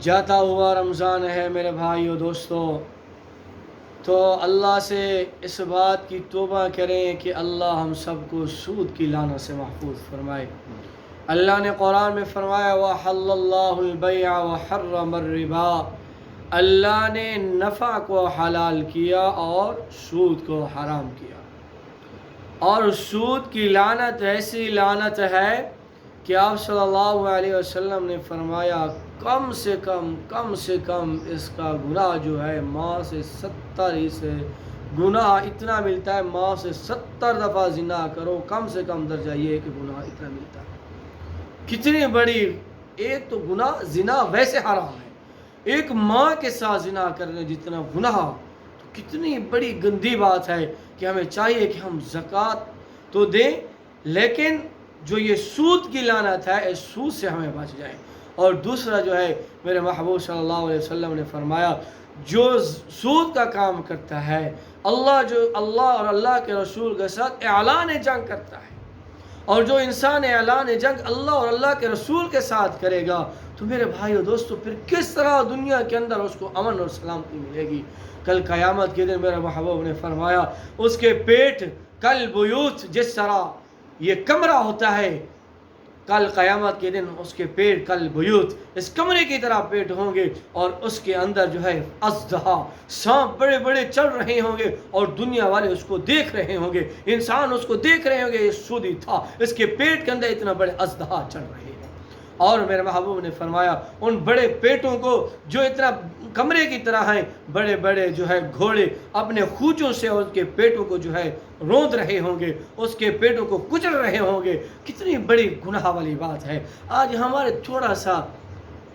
جاتا ہوا رمضان ہے میرے بھائیو دوستو، تو اللہ سے اس بات کی توبہ کریں کہ اللہ ہم سب کو سود کی لعنت سے محفوظ فرمائے۔ اللہ نے قرآن میں فرمایا وَحَلَّ اللَّهُ الْبَيْعَ وَحَرَّمَ الرِّبَا، اللہ نے نفع کو حلال کیا اور سود کو حرام کیا۔ اور سود کی لعنت ایسی لعنت ہے کہ آپ صلی اللہ علیہ وسلم نے فرمایا کم سے کم اس کا گناہ جو ہے ماہ سے 70 سے گناہ اتنا ملتا ہے، ماہ سے 70 دفعہ زنا کرو، کم سے کم درجہ یہ ہے کہ گناہ اتنا ملتا ہے۔ کتنی بڑی ایک تو گناہ، زنا ویسے حرام ہے، ایک ماں کے ساتھ زنا کرنے جتنا گناہ، تو کتنی بڑی گندی بات ہے کہ ہمیں چاہیے کہ ہم زکوٰۃ تو دیں، لیکن جو یہ سود کی لعنت ہے اس سود سے ہمیں بچ جائیں۔ اور دوسرا جو ہے میرے محبوب صلی اللہ علیہ وسلم نے فرمایا جو سود کا کام کرتا ہے، اللہ اور اللہ کے رسول کے ساتھ اعلان جنگ کرتا ہے، اور جو انسان اعلان جنگ اللہ اور اللہ کے رسول کے ساتھ کرے گا تو میرے بھائیو دوستو پھر کس طرح دنیا کے اندر اس کو امن اور سلامتی ملے گی۔ کل قیامت کے دن میرے محبوب نے فرمایا اس کے پیٹ کل بیوت، جس طرح یہ کمرہ ہوتا ہے، کل قیامت کے دن اس کے پیٹ کل بیوت، اس کمرے کی طرح پیٹ ہوں گے، اور اس کے اندر جو ہے اژدہا، سانپ بڑے بڑے چل رہے ہوں گے، اور دنیا والے اس کو دیکھ رہے ہوں گے، انسان اس کو دیکھ رہے ہوں گے، یہ سودی تھا، اس کے پیٹ کے اندر اتنا بڑے اژدہا چل رہے ہیں۔ اور میرے محبوب نے فرمایا ان بڑے پیٹوں کو جو اتنا کمرے کی طرح ہیں، بڑے بڑے جو ہے گھوڑے اپنے خونچوں سے اس کے پیٹوں کو جو ہے روند رہے ہوں گے، اس کے پیٹوں کو کچل رہے ہوں گے۔ کتنی بڑی گناہ والی بات ہے۔ آج ہمارے تھوڑا سا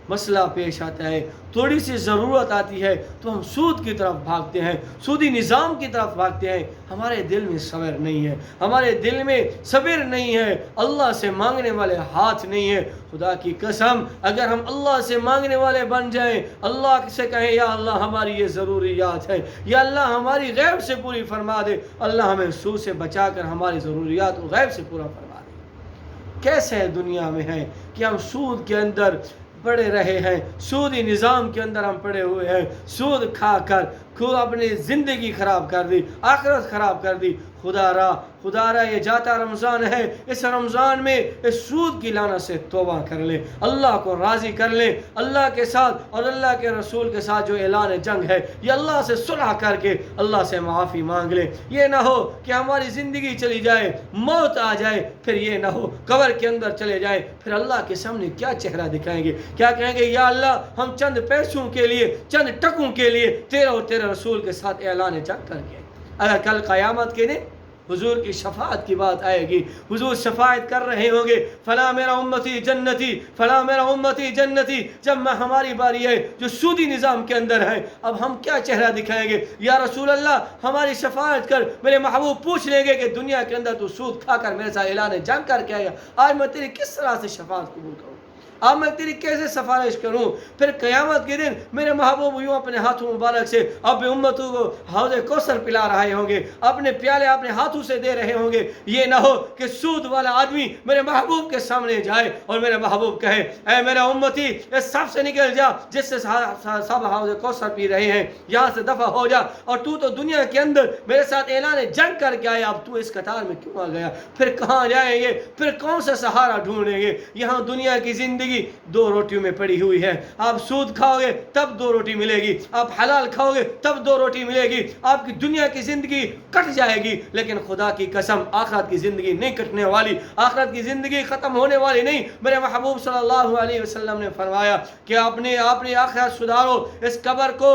مسئلہ پیش آتا ہے، تھوڑی سی ضرورت آتی ہے تو ہم سود کی طرف بھاگتے ہیں، سودی نظام کی طرف بھاگتے ہیں۔ ہمارے دل میں صبر نہیں ہے، ہمارے دل میں صبر نہیں ہے، اللہ سے مانگنے والے ہاتھ نہیں ہے۔ خدا کی قسم اگر ہم اللہ سے مانگنے والے بن جائیں، اللہ سے کہیں یا اللہ ہماری یہ ضروریات ہے، یا اللہ ہماری غیب سے پوری فرما دے، اللہ ہمیں سود سے بچا کر ہماری ضروریات کو غیب سے پورا فرما دے۔ کیسے دنیا میں ہے کہ ہم سود کے اندر پڑے رہے ہیں، سودی نظام کے اندر ہم پڑے ہوئے ہیں، سود کھا کر خود اپنی زندگی خراب کر دی، آخرت خراب کر دی۔ خدا را یہ جاتا رمضان ہے، اس رمضان میں اس سود کی لعنت سے توبہ کر لیں، اللہ کو راضی کر لیں، اللہ کے ساتھ اور اللہ کے رسول کے ساتھ جو اعلان جنگ ہے یہ اللہ سے صلح کر کے اللہ سے معافی مانگ لیں۔ یہ نہ ہو کہ ہماری زندگی چلی جائے، موت آ جائے، پھر یہ نہ ہو قبر کے اندر چلے جائیں، پھر اللہ کے سامنے کیا چہرہ دکھائیں گے، کیا کہیں گے یا اللہ ہم چند پیسوں کے لیے، چند ٹکوں کے لیے تیرا اور تیرے رسول کے ساتھ اعلان جنگ کر کے۔ اگر کل قیامت کے دن حضور کی شفاعت کی بات آئے گی، حضور شفاعت کر رہے ہوں گے فلاں میرا امتی جنتی، فلاں میرا امتی جنتی، جب میں ہماری باری ہے جو سودی نظام کے اندر ہے، اب ہم کیا چہرہ دکھائیں گے، یا رسول اللہ ہماری شفاعت کر۔ میرے محبوب پوچھ لیں گے کہ دنیا کے اندر تو سود کھا کر میرے ساتھ اعلان جنگ کر کے آیا، آج میں تیری کس طرح سے شفاعت قبول کروں، اب میں تیری کیسے سفارش کروں۔ پھر قیامت کے دن میرے محبوب یوں اپنے ہاتھوں مبارک سے اپنے امتوں کو حوض کوثر پلا رہے ہوں گے، اپنے پیالے اپنے ہاتھوں سے دے رہے ہوں گے۔ یہ نہ ہو کہ سود والا آدمی میرے محبوب کے سامنے جائے اور میرے محبوب کہے اے میرا امتی اس سب سے نکل جا جس سے سب حوض کوثر پی رہے ہیں، یہاں سے دفع ہو جا، اور تو دنیا کے اندر میرے ساتھ اعلان جنگ کر کے آیا، اب تو اس قطار میں کیوں آ گیا، پھر کہاں جائیں گے، پھر کون سا سہارا ڈھونڈیں گے۔ یہاں دنیا کی زندگی دو روٹیوں میں پڑی ہوئی ہے، آپ سود کھاؤ گے تب دو روٹی ملے گی، آپ حلال کھاؤ گے تب دو روٹی ملے گی، آپ کی دنیا کی زندگی کٹ جائے گی، لیکن خدا کی قسم آخرت کی زندگی نہیں کٹنے والی، آخرت کی زندگی ختم ہونے والی نہیں۔ میرے محبوب صلی اللہ علیہ وسلم نے فرمایا کہ اپنی آخرت سدھارو، اس قبر کو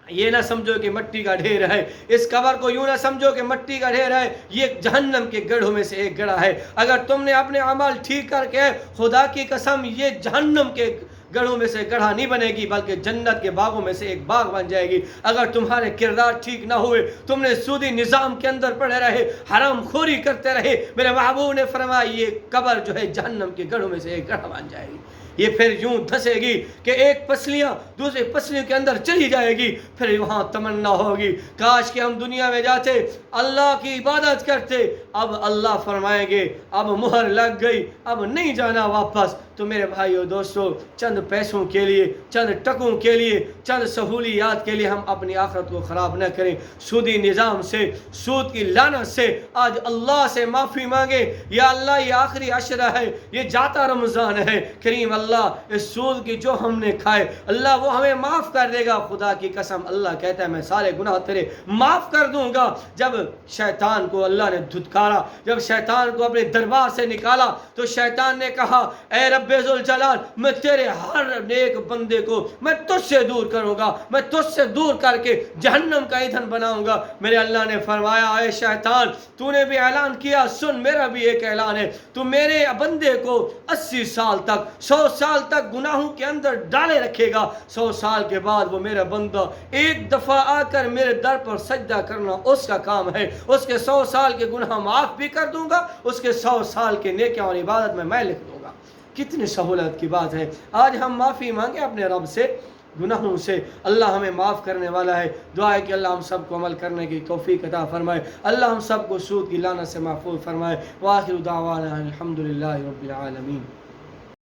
یہ نہ سمجھو کہ مٹی کا ڈھیر ہے، اس قبر کو یوں نہ سمجھو کہ مٹی کا ڈھیر ہے، یہ جہنم کے گڑھوں میں سے ایک گڑھا ہے۔ اگر تم نے اپنے اعمال ٹھیک کر کے، خدا کی قسم یہ جہنم کے گڑھوں میں سے گڑھا نہیں بنے گی بلکہ جنت کے باغوں میں سے ایک باغ بن جائے گی۔ اگر تمہارے کردار ٹھیک نہ ہوئے، تم نے سودی نظام کے اندر پڑے رہے، حرام خوری کرتے رہے، میرے محبوب نے فرمایا یہ قبر جو ہے جہنم کے گڑھوں میں سے ایک گڑھا بن جائے گی۔ یہ پھر یوں دھسے گی کہ ایک پسلیاں دوسری پسلیوں کے اندر چلی جائے گی، پھر وہاں تمنا ہوگی کاش کہ ہم دنیا میں جاتے، اللہ کی عبادت کرتے، اب اللہ فرمائیں گے اب مہر لگ گئی، اب نہیں جانا واپس. تو میرے بھائیو دوستو، چند پیسوں کے لیے، چند ٹکوں کے لیے، چند سہولیات کے لیے ہم اپنی آخرت کو خراب نہ کریں. سودی نظام سے، سود کی لعنت سے آج اللہ سے معافی مانگے. یا اللہ یہ آخری عشرہ ہے، یہ جاتا رمضان ہے، کریم اللہ اس سود کی جو ہم نے کھائے اللہ وہ ہمیں معاف کر دے گا. خدا کی قسم اللہ کہتا ہے میں سارے گناہ تیرے معاف کر دوں گا. جب شیطان کو اللہ نے دھتکارا، جب شیطان کو اپنے دربار سے نکالا تو شیطان نے کہا اے رب ذوالجلال میں تیرے ہر نیک بندے کو میں تجھ سے دور کروں گا، میں تجھ سے دور کر کے جہنم کا ایندھن بناؤں گا. میرے اللہ نے فرمایا اے شیطان تو نے بھی اعلان کیا، سن میرا بھی ایک اعلان ہے، تو میرے بندے کو 80 سال تک 100 سال تک گناہوں کے اندر ڈالے رکھے گا. 100 سال کے بعد وہ میرا بندہ ایک دفعہ آ کر میرے در پر سجدہ کرنا اس کا کام ہے. اس کے 100 سال کے گناہ معاف بھی کر دوں گا، اس کے 100 سال کے نیکیاں اور عبادت میں لکھ دوں گا. کتنی سہولت کی بات ہے. آج ہم معافی مانگیں اپنے رب سے گناہوں سے. اللہ ہمیں معاف کرنے والا ہے. دعا ہے کہ اللہ ہم سب کو عمل کرنے کی توفیق عطا فرمائے. اللہ ہم سب کو سود کی لعنت سے محفوظ فرمائے. وآخر دعوانا الحمدللہ رب العالمین.